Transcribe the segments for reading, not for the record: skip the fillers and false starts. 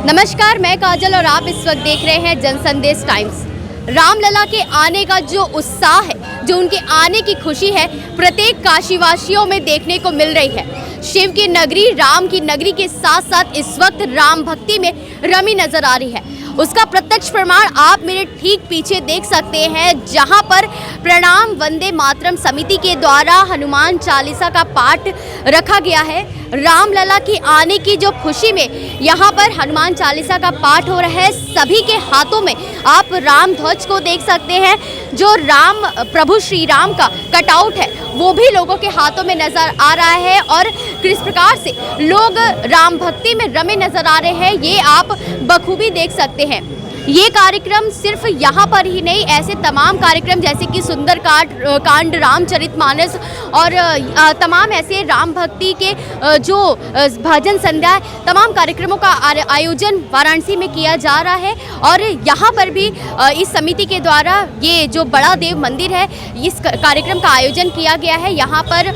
नमस्कार, मैं काजल और आप इस वक्त देख रहे हैं जनसंदेश टाइम्स। रामलला के आने का जो उत्साह है, जो उनके आने की खुशी है, प्रत्येक काशीवासियों में देखने को मिल रही है। शिव की नगरी, राम की नगरी के साथ साथ इस वक्त राम भक्ति में रमी नजर आ रही है। उसका प्रत्यक्ष प्रमाण आप मेरे ठीक पीछे देख सकते हैं, जहां पर प्रणाम वंदे मातरम समिति के द्वारा हनुमान चालीसा का पाठ रखा गया है। रामलला की आने की जो खुशी में यहाँ पर हनुमान चालीसा का पाठ हो रहा है। सभी के हाथों में आप राम ध्वज को देख सकते हैं, जो राम प्रभु श्री राम का कटआउट है वो भी लोगों के हाथों में नजर आ रहा है। और किस प्रकार से लोग राम भक्ति में रमे नजर आ रहे हैं, ये आप बखूबी देख सकते हैं। ये कार्यक्रम सिर्फ यहाँ पर ही नहीं, ऐसे तमाम कार्यक्रम जैसे कि सुंदर कांड, रामचरितमानस और तमाम ऐसे राम भक्ति के जो भजन संध्या, तमाम कार्यक्रमों का आयोजन वाराणसी में किया जा रहा है। और यहाँ पर भी इस समिति के द्वारा ये जो बड़ा देव मंदिर है, इस कार्यक्रम का आयोजन किया गया है। यहाँ पर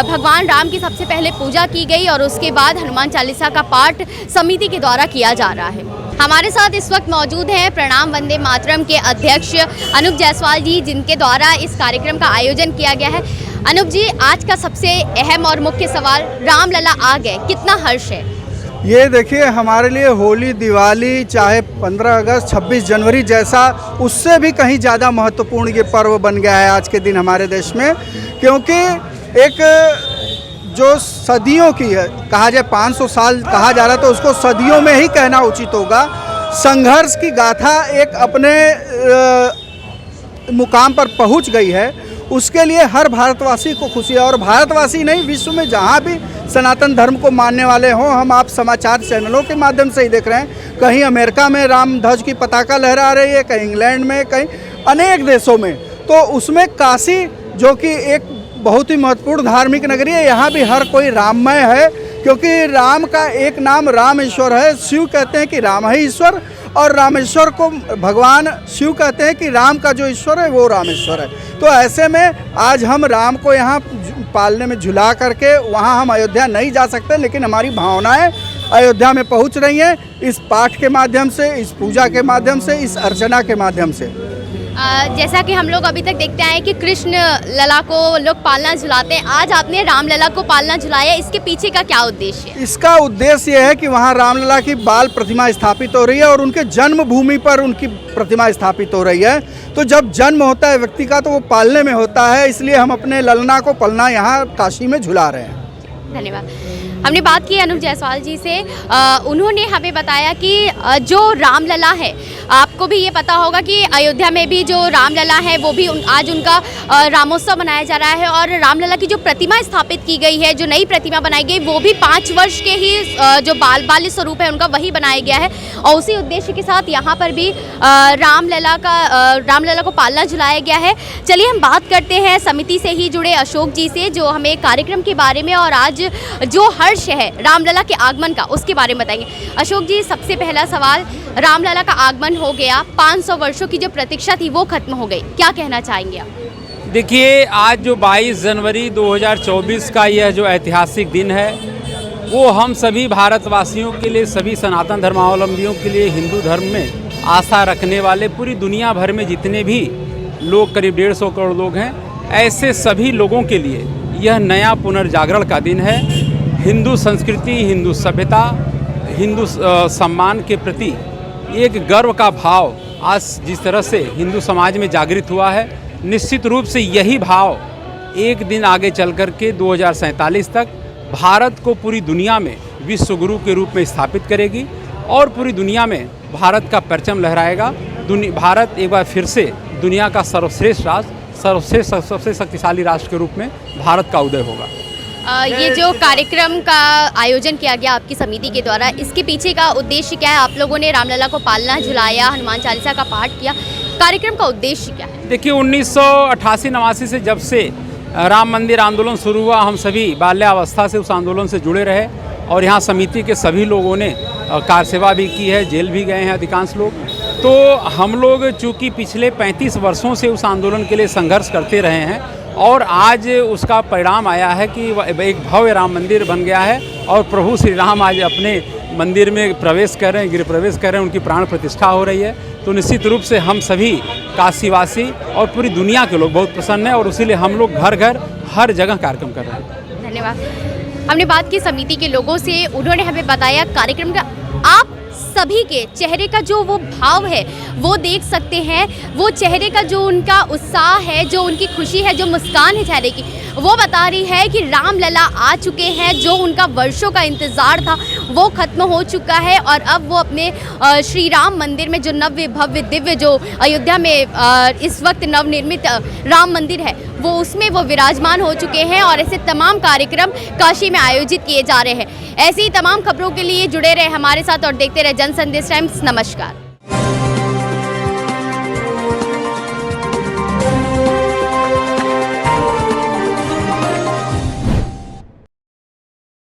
भगवान राम की सबसे पहले पूजा की गई और उसके बाद हनुमान चालीसा का पाठ समिति के द्वारा किया जा रहा है। हमारे साथ इस वक्त मौजूद हैं प्रणाम वंदे मातरम के अध्यक्ष अनूप जायसवाल जी, जिनके द्वारा इस कार्यक्रम का आयोजन किया गया है। अनूप जी, आज का सबसे अहम और मुख्य सवाल, रामलला आ गए, कितना हर्ष है? ये देखिए, हमारे लिए होली, दिवाली, चाहे 15 अगस्त, 26 जनवरी जैसा, उससे भी कहीं ज़्यादा महत्वपूर्ण ये पर्व बन गया है आज के दिन हमारे देश में। क्योंकि एक जो सदियों की है, कहा जाए 500 साल कहा जा रहा, तो उसको सदियों में ही कहना उचित होगा। संघर्ष की गाथा एक अपने मुकाम पर पहुंच गई है। उसके लिए हर भारतवासी को खुशी है, और भारतवासी नहीं, विश्व में जहां भी सनातन धर्म को मानने वाले हों, हम आप समाचार चैनलों के माध्यम से ही देख रहे हैं, कहीं अमेरिका में राम ध्वज की पताका लहरा रही है, कहीं इंग्लैंड में, कहीं अनेक देशों में। तो उसमें काशी, जो कि एक बहुत ही महत्वपूर्ण धार्मिक नगरी है, यहाँ भी हर कोई राममय है। क्योंकि राम का एक नाम रामेश्वर है। शिव कहते हैं कि राम है ईश्वर, और रामेश्वर को भगवान शिव कहते हैं कि राम का जो ईश्वर है वो रामेश्वर है। तो ऐसे में आज हम राम को यहाँ पालने में झुला करके, वहाँ हम अयोध्या नहीं जा सकते, लेकिन हमारी भावनाएं अयोध्या में पहुँच रही हैं, इस पाठ के माध्यम से, इस पूजा के माध्यम से, इस अर्चना के माध्यम से। जैसा कि हम लोग अभी तक देखते आए कि कृष्ण लला को लोग पालना झुलाते हैं, आज आपने रामलला को पालना झुलाया, इसके पीछे का क्या उद्देश्य है? इसका उद्देश्य यह है कि वहाँ रामलला की बाल प्रतिमा स्थापित हो रही है, और उनके जन्मभूमि पर उनकी प्रतिमा स्थापित हो रही है। तो जब जन्म होता है व्यक्ति का, तो वो पालने में होता है, इसलिए हम अपने ललना को पलना यहाँ काशी में झुला रहे हैं। धन्यवाद। हमने बात की अनूप जायसवाल जी से, उन्होंने हमें बताया कि जो रामलला है, आपको भी ये पता होगा कि अयोध्या में भी जो रामलला है वो भी आज उनका रामोत्सव मनाया जा रहा है। और रामलला की जो प्रतिमा स्थापित की गई है, जो नई प्रतिमा बनाई गई, वो भी 5 वर्ष के ही जो बाल स्वरूप है उनका, वही बनाया गया है। और उसी उद्देश्य के साथ यहाँ पर भी रामलला को पालना झुलाया गया है। चलिए हम बात करते हैं समिति से ही जुड़े अशोक जी से, जो हमें कार्यक्रम के बारे में और आज जो हर्ष है रामलला के आगमन का, उसके बारे में बताएंगे। अशोक जी, सबसे पहला सवाल, रामलला का आगमन हो गया, 500 वर्षों की जो प्रतीक्षा थी वो खत्म हो गई, क्या कहना चाहेंगे आप? देखिए, आज जो 22 जनवरी 2024 का यह जो ऐतिहासिक दिन है, वो हम सभी भारतवासियों के लिए, सभी सनातन धर्मावलंबियों के लिए, हिंदू धर्म में आस्था रखने वाले पूरी दुनिया भर में जितने भी लोग, करीब 150 करोड़ लोग हैं, ऐसे सभी लोगों के लिए यह नया पुनर्जागरण का दिन है। हिंदू संस्कृति, हिंदू सभ्यता, हिंदू सम्मान के प्रति एक गर्व का भाव आज जिस तरह से हिंदू समाज में जागृत हुआ है, निश्चित रूप से यही भाव एक दिन आगे चल कर के 2047 तक भारत को पूरी दुनिया में विश्व गुरु के रूप में स्थापित करेगी, और पूरी दुनिया में भारत का परचम लहराएगा। भारत एक बार फिर से दुनिया का सर्वश्रेष्ठ राष्ट्र, सर्वश्रेष्ठ सबसे शक्तिशाली राष्ट्र के रूप में भारत का उदय होगा। ये जो कार्यक्रम का आयोजन किया गया आपकी समिति के द्वारा, इसके पीछे का उद्देश्य क्या है? आप लोगों ने रामलला को पालना झुलाया, हनुमान चालीसा का पाठ किया, कार्यक्रम का उद्देश्य क्या है? देखिए, 1988-89 से जब से राम मंदिर आंदोलन शुरू हुआ, हम सभी बाल्यावस्था से उस आंदोलन से जुड़े रहे, और यहाँ समिति के सभी लोगों ने कार सेवा भी की है, जेल भी गए हैं अधिकांश लोग। तो हम लोग चूँकि पिछले 35 वर्षों से उस आंदोलन के लिए संघर्ष करते रहे हैं, और आज उसका परिणाम आया है कि एक भव्य राम मंदिर बन गया है, और प्रभु श्री राम आज अपने मंदिर में प्रवेश कर रहे हैं, गृह प्रवेश कर रहे हैं, उनकी प्राण प्रतिष्ठा हो रही है। तो निश्चित रूप से हम सभी काशीवासी और पूरी दुनिया के लोग बहुत प्रसन्न हैं और इसीलिए हम लोग घर घर हर जगह कार्यक्रम कर रहे हैं। धन्यवाद। हमने बात की समिति के लोगों से, उन्होंने हमें बताया कार्यक्रम का आप सभी के चेहरे का जो वो भाव है वो देख सकते हैं, वो चेहरे का जो उनका उत्साह है, जो उनकी खुशी है, जो मुस्कान है चेहरे की, वो बता रही है कि रामलला आ चुके हैं। जो उनका वर्षों का इंतज़ार था वो खत्म हो चुका है और अब वो अपने श्री राम मंदिर में जो नव्य भव्य दिव्य जो अयोध्या में इस वक्त नवनिर्मित राम मंदिर है वो उसमें वो विराजमान हो चुके हैं और ऐसे तमाम कार्यक्रम काशी में आयोजित किए जा रहे हैं। ऐसी ही तमाम खबरों के लिए जुड़े रहे हमारे साथ और देखते रहे जनसंदेश टाइम्स। नमस्कार।